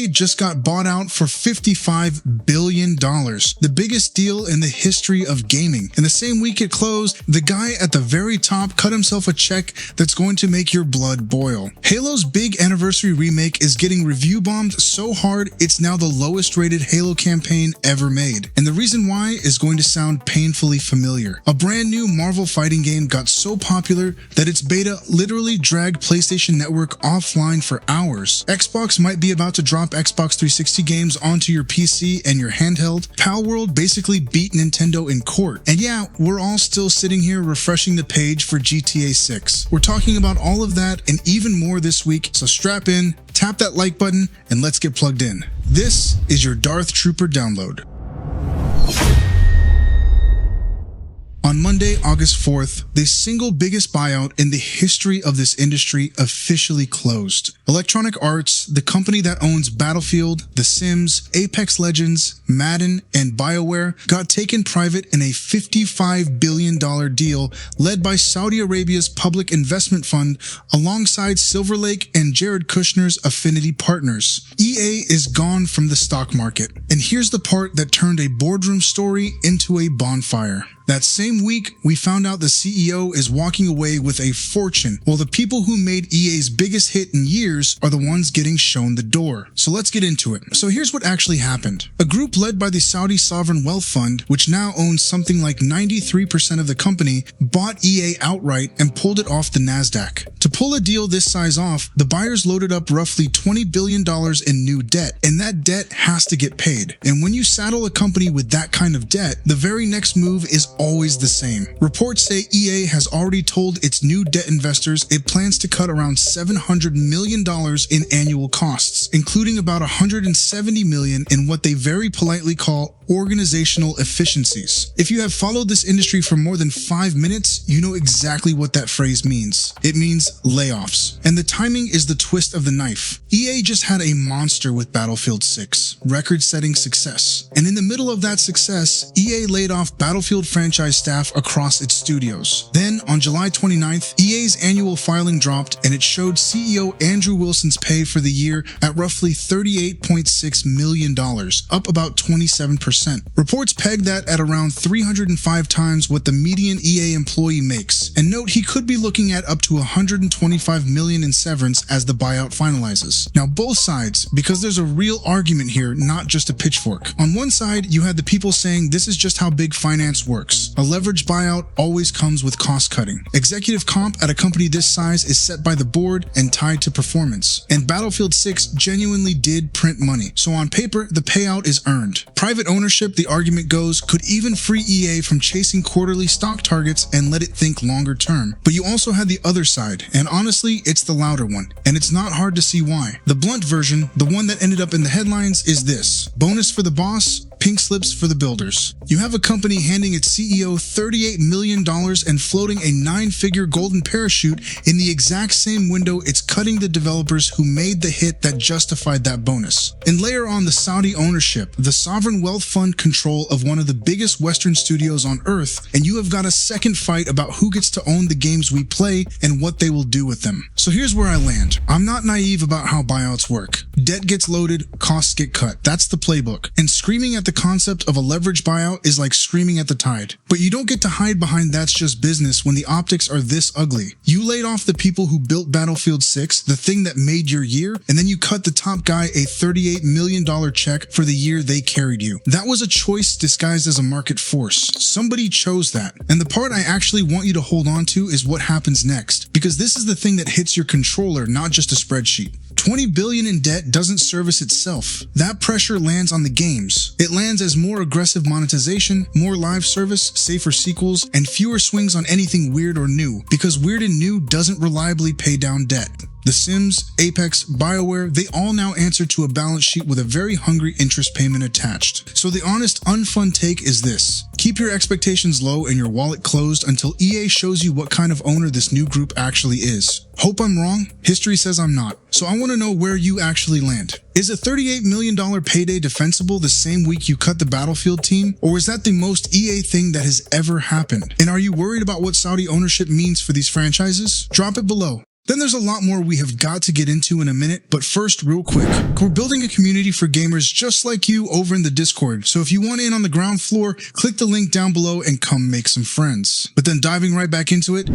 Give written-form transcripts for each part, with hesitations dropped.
EA just got bought out for $55 billion, the biggest deal in the history of gaming. In the same week it closed, the guy at the very top cut himself a check that's going to make your blood boil. Halo's big anniversary remake is getting review bombed so hard it's now the lowest rated Halo campaign ever made. And the reason why is going to sound painfully familiar. A brand new Marvel fighting game got so popular that its beta literally dragged PlayStation Network offline for hours. Xbox might be about to drop Xbox 360 games onto your PC and your handheld. Palworld basically beat Nintendo in court. And yeah, we're all still sitting here refreshing the page for GTA 6. We're talking about all of that and even more this week, so strap in, tap that like button, and let's get plugged in. This is your Darth Trooper download. On Monday, August 4th, the single biggest buyout in the history of this industry officially closed. Electronic Arts, the company that owns Battlefield, The Sims, Apex Legends, Madden, and BioWare, got taken private in a $55 billion deal led by Saudi Arabia's Public Investment Fund alongside Silver Lake and Jared Kushner's affinity partners. EA is gone from the stock market. And here's the part that turned a boardroom story into a bonfire. That same week, we found out the CEO is walking away with a fortune, while the people who made EA's biggest hit in years are the ones getting shown the door. So let's get into it. So here's what actually happened. A group led by the Saudi Sovereign Wealth Fund, which now owns something like 93% of the company, bought EA outright and pulled it off the NASDAQ. To pull a deal this size off, the buyers loaded up roughly $20 billion in new debt, and that debt has to get paid. And when you saddle a company with that kind of debt, the very next move is always the same. Reports say EA has already told its new debt investors it plans to cut around $700 million in annual costs, including about $170 million in what they very politely call organizational efficiencies. If you have followed this industry for more than 5 minutes, you know exactly what that phrase means. It means layoffs. And the timing is the twist of the knife. EA just had a monster with Battlefield 6, record-setting success. And in the middle of that success, EA laid off Battlefield franchise staff across its studios. Then, on July 29th, EA's annual filing dropped and it showed CEO Andrew Wilson's pay for the year at roughly $38.6 million, up about 27%. Reports peg that at around 305 times what the median EA employee makes. And note, he could be looking at up to $125 million in severance as the buyout finalizes. Now, both sides, because there's a real argument here, not just a pitchfork. On one side, you had the people saying this is just how big finance works. A leveraged buyout always comes with cost cutting. Executive comp at a company this size is set by the board and tied to performance. And Battlefield 6 genuinely did print money. So on paper, the payout is earned. Private ownership, the argument goes, could even free EA from chasing quarterly stock targets and let it think longer term. But you also had the other side, and honestly, it's the louder one. And it's not hard to see why. The blunt version, the one that ended up in the headlines, is this: bonus for the boss, pink slips for the builders. You have a company handing its CEO $38 million and floating a 9-figure golden parachute in the exact same window it's cutting the developers who made the hit that justified that bonus. And layer on the Saudi ownership, the sovereign wealth fund control of one of the biggest Western studios on earth, and you have got a second fight about who gets to own the games we play and what they will do with them. So here's where I land. I'm not naive about how buyouts work. Debt gets loaded, costs get cut. That's the playbook. And screaming at the concept of a leverage buyout is like screaming at the tide. But you don't get to hide behind that's just business when the optics are this ugly. You laid off the people who built Battlefield 6, the thing that made your year, and then you cut the top guy a $38 million check for the year they carried you. That was a choice disguised as a market force. Somebody chose that. And the part I actually want you to hold on to is what happens next, because this is the thing that hits your controller, not just a spreadsheet. $20 billion in debt doesn't service itself. That pressure lands on the games. It lands as more aggressive monetization, more live service, safer sequels, and fewer swings on anything weird or new, because weird and new doesn't reliably pay down debt. The Sims, Apex, BioWare, they all now answer to a balance sheet with a very hungry interest payment attached. So the honest, unfun take is this: keep your expectations low and your wallet closed until EA shows you what kind of owner this new group actually is. Hope I'm wrong. History says I'm not. So I want to know where you actually land. Is a $38 million payday defensible the same week you cut the Battlefield team? Or is that the most EA thing that has ever happened? And are you worried about what Saudi ownership means for these franchises? Drop it below. Then there's a lot more we have got to get into in a minute, but first, real quick, we're building a community for gamers just like you over in the Discord, so if you want in on the ground floor, click the link down below and come make some friends. But then diving right back into it,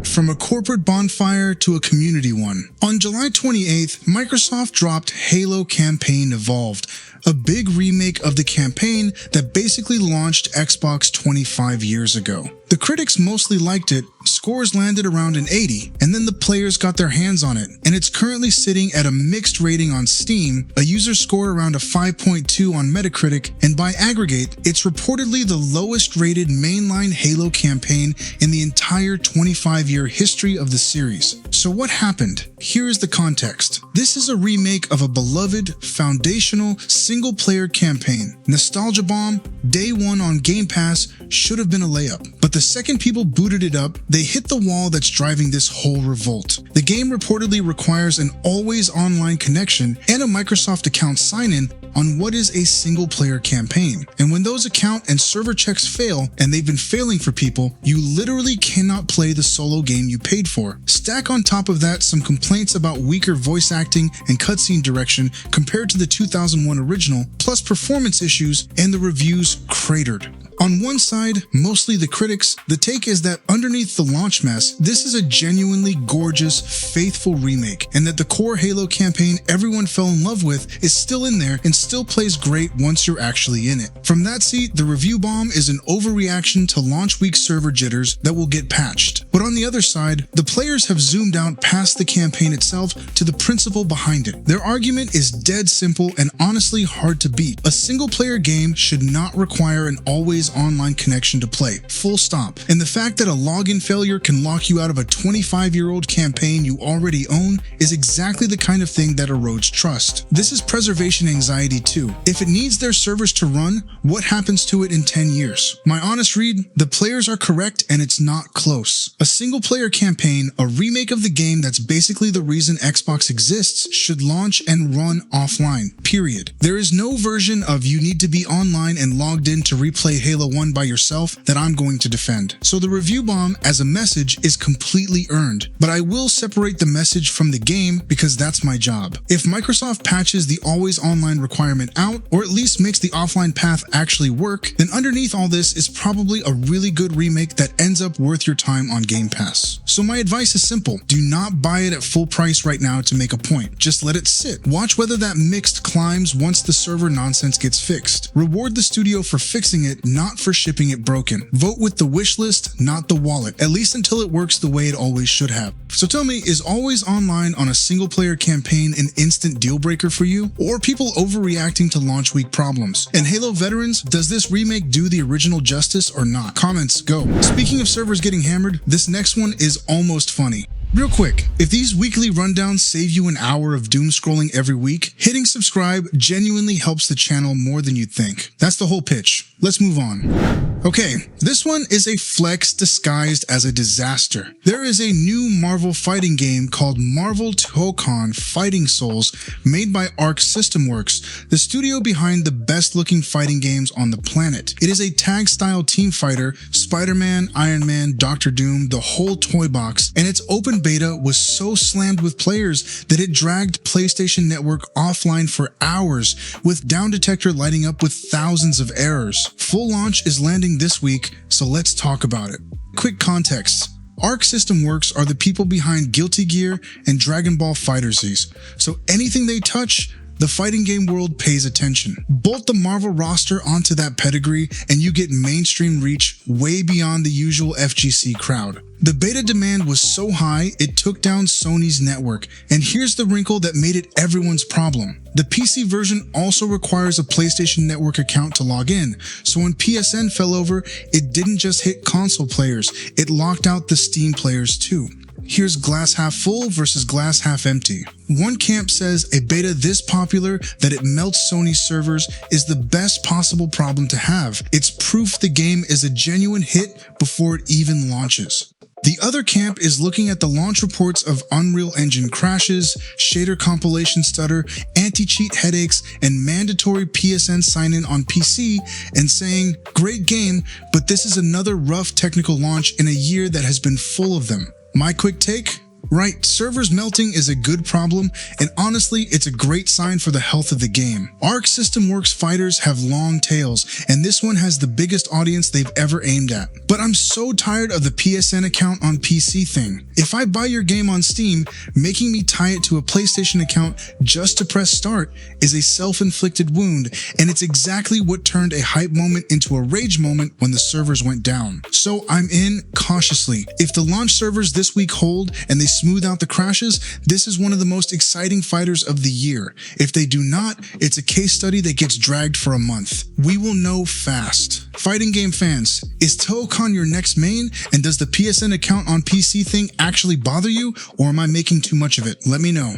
from a corporate bonfire to a community one. On July 28th, Microsoft dropped Halo Campaign Evolved, a big remake of the campaign that basically launched Xbox 25 years ago. The critics mostly liked it, scores landed around an 80, and then the players got their hands on it, and it's currently sitting at a mixed rating on Steam, a user score around a 5.2 on Metacritic, and by aggregate, it's reportedly the lowest rated mainline Halo campaign in the entire 25-year history of the series. So what happened? Here is the context. This is a remake of a beloved, foundational, single-player campaign. Nostalgia bomb, day one on Game Pass should have been a layup, but the second people booted it up, they hit the wall that's driving this whole revolt. The game reportedly requires an always online connection and a Microsoft account sign-in on what is a single-player campaign. And when those account and server checks fail, and they've been failing for people, you literally cannot play the solo game you paid for. Stack on top of that some complaints about weaker voice acting and cutscene direction compared to the 2001 original, plus performance issues, and the reviews cratered. On one side, mostly the critics, the take is that underneath the launch mess, this is a genuinely gorgeous, faithful remake, and that the core Halo campaign everyone fell in love with is still in there and still plays great once you're actually in it. From that seat, the review bomb is an overreaction to launch week server jitters that will get patched. But on the other side, the players have zoomed out past the campaign itself to the principle behind it. Their argument is dead simple and honestly hard to beat. A single-player game should not require an always online connection to play, full stop. And the fact that a login failure can lock you out of a 25-year-old campaign you already own is exactly the kind of thing that erodes trust. This is preservation anxiety too. If it needs their servers to run, what happens to it in 10 years? My honest read, the players are correct and it's not close. A single-player campaign, a remake of the game that's basically the reason Xbox exists, should launch and run offline, period. There is no version of you need to be online and logged in to replay Halo 1 by yourself that I'm going to defend. So the review bomb as a message is completely earned, but I will separate the message from the game because that's my job. If Microsoft patches the always online requirement out, or at least makes the offline path actually work, then underneath all this is probably a really good remake that ends up worth your time on Game Pass. So my advice is simple. Do not buy it at full price right now to make a point. Just let it sit. Watch whether that mixed climbs once the server nonsense gets fixed. Reward the studio for fixing it, not for shipping it broken. Vote with the wish list, not the wallet, at least until it works the way it always should have. So tell me, is always online on a single player campaign an instant deal breaker for you? Or are people overreacting to launch week problems? And Halo veterans, does this remake do the original justice or not? Comments, go. Speaking of servers getting hammered, this next one is almost funny. Real quick, if these weekly rundowns save you an hour of doom scrolling every week, hitting subscribe genuinely helps the channel more than you'd think. That's the whole pitch. Let's move on. Okay, this one is a flex disguised as a disaster. There is a new Marvel fighting game called Marvel Tokon Fighting Souls made by Arc System Works, the studio behind the best looking fighting games on the planet. It is a tag style team fighter, Spider-Man, Iron Man, Doctor Doom, the whole toy box, and its open beta was so slammed with players that it dragged PlayStation Network offline for hours, with Down Detector lighting up with thousands of errors. Full launch is landing this week, so let's talk about it. Quick context. Arc System Works are the people behind Guilty Gear and Dragon Ball FighterZ, so anything they touch, the fighting game world pays attention. Bolt the Marvel roster onto that pedigree and you get mainstream reach way beyond the usual FGC crowd. The beta demand was so high, it took down Sony's network, and here's the wrinkle that made it everyone's problem. The PC version also requires a PlayStation Network account to log in, so when PSN fell over, it didn't just hit console players, it locked out the Steam players too. Here's glass half full versus glass half empty. One camp says a beta this popular that it melts Sony's servers is the best possible problem to have. It's proof the game is a genuine hit before it even launches. The other camp is looking at the launch reports of Unreal Engine crashes, shader compilation stutter, anti-cheat headaches, and mandatory PSN sign-in on PC and saying, great game, but this is another rough technical launch in a year that has been full of them. My quick take? Right, servers melting is a good problem, and honestly, it's a great sign for the health of the game. Arc System Works fighters have long tails, and this one has the biggest audience they've ever aimed at. But I'm so tired of the PSN account on PC thing. If I buy your game on Steam, making me tie it to a PlayStation account just to press start is a self-inflicted wound, and it's exactly what turned a hype moment into a rage moment when the servers went down. So I'm in cautiously. If the launch servers this week hold and they smooth out the crashes, this is one of the most exciting fighters of the year. If they do not, it's a case study that gets dragged for a month. We will know fast. Fighting game fans, is Teokon your next main, and does the PSN account on PC thing actually bother you, or am I making too much of it? Let me know.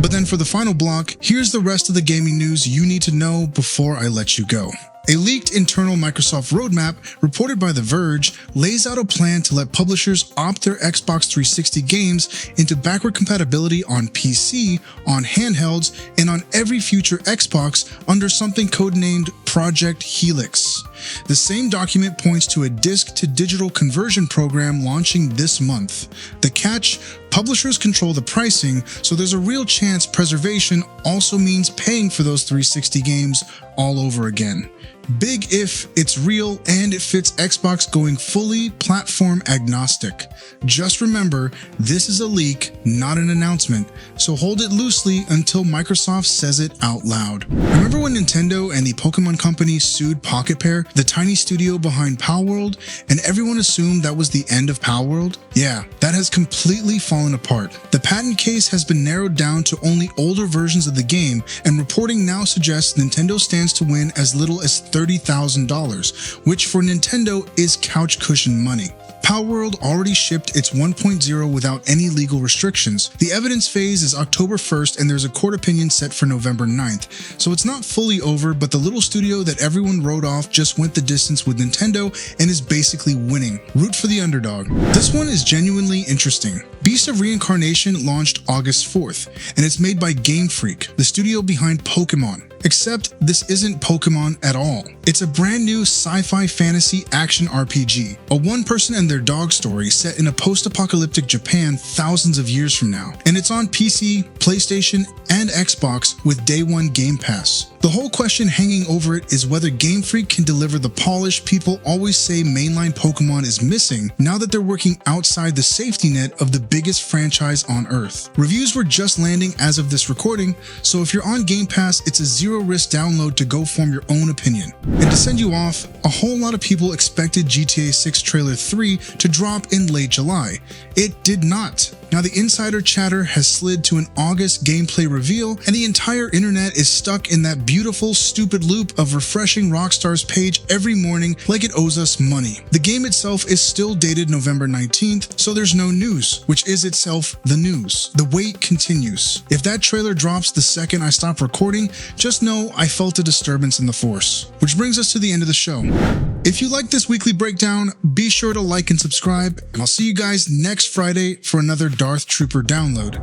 But then for the final block, here's the rest of the gaming news you need to know before I let you go. A leaked internal Microsoft roadmap, reported by The Verge, lays out a plan to let publishers opt their Xbox 360 games into backward compatibility on PC, on handhelds, and on every future Xbox under something codenamed Project Helix. The same document points to a disc-to-digital conversion program launching this month. The catch: publishers control the pricing, so there's a real chance preservation also means paying for those 360 games all over again. Big if it's real and it fits Xbox going fully platform agnostic. Just remember, this is a leak, not an announcement, so hold it loosely until Microsoft says it out loud. Remember when Nintendo and the Pokemon Company sued Pocket Pair, the tiny studio behind Palworld, and everyone assumed that was the end of Palworld? Yeah, that has completely fallen apart. The patent case has been narrowed down to only older versions of the game, and reporting now suggests Nintendo stands to win as little as $30,000, which for Nintendo is couch cushion money. Palworld already shipped its 1.0 without any legal restrictions. The evidence phase is October 1st and there's a court opinion set for November 9th. So it's not fully over, but the little studio that everyone wrote off just went the distance with Nintendo and is basically winning. Root for the underdog. This one is genuinely interesting. Beast of Reincarnation launched August 4th, and it's made by Game Freak, the studio behind Pokemon. Except this isn't Pokemon at all. It's a brand new sci-fi fantasy action RPG, a one-person and their dog story set in a post-apocalyptic Japan thousands of years from now. And it's on PC, PlayStation, and Xbox with Day 1 Game Pass. The whole question hanging over it is whether Game Freak can deliver the polish people always say mainline Pokemon is missing now that they're working outside the safety net of the biggest franchise on Earth. Reviews were just landing as of this recording, so if you're on Game Pass, it's a zero-risk download to go form your own opinion. And to send you off, a whole lot of people expected GTA 6 Trailer 3 to drop in late July. It did not. Now the insider chatter has slid to an August gameplay reveal, and the entire internet is stuck in that beautiful, stupid loop of refreshing Rockstar's page every morning like it owes us money. The game itself is still dated November 19th, so there's no news, which is itself the news. The wait continues. If that trailer drops the second I stop recording, just know I felt a disturbance in the force. Which brings us to the end of the show. If you like this weekly breakdown, be sure to like and subscribe, and I'll see you guys next Friday for another Darth Trooper download.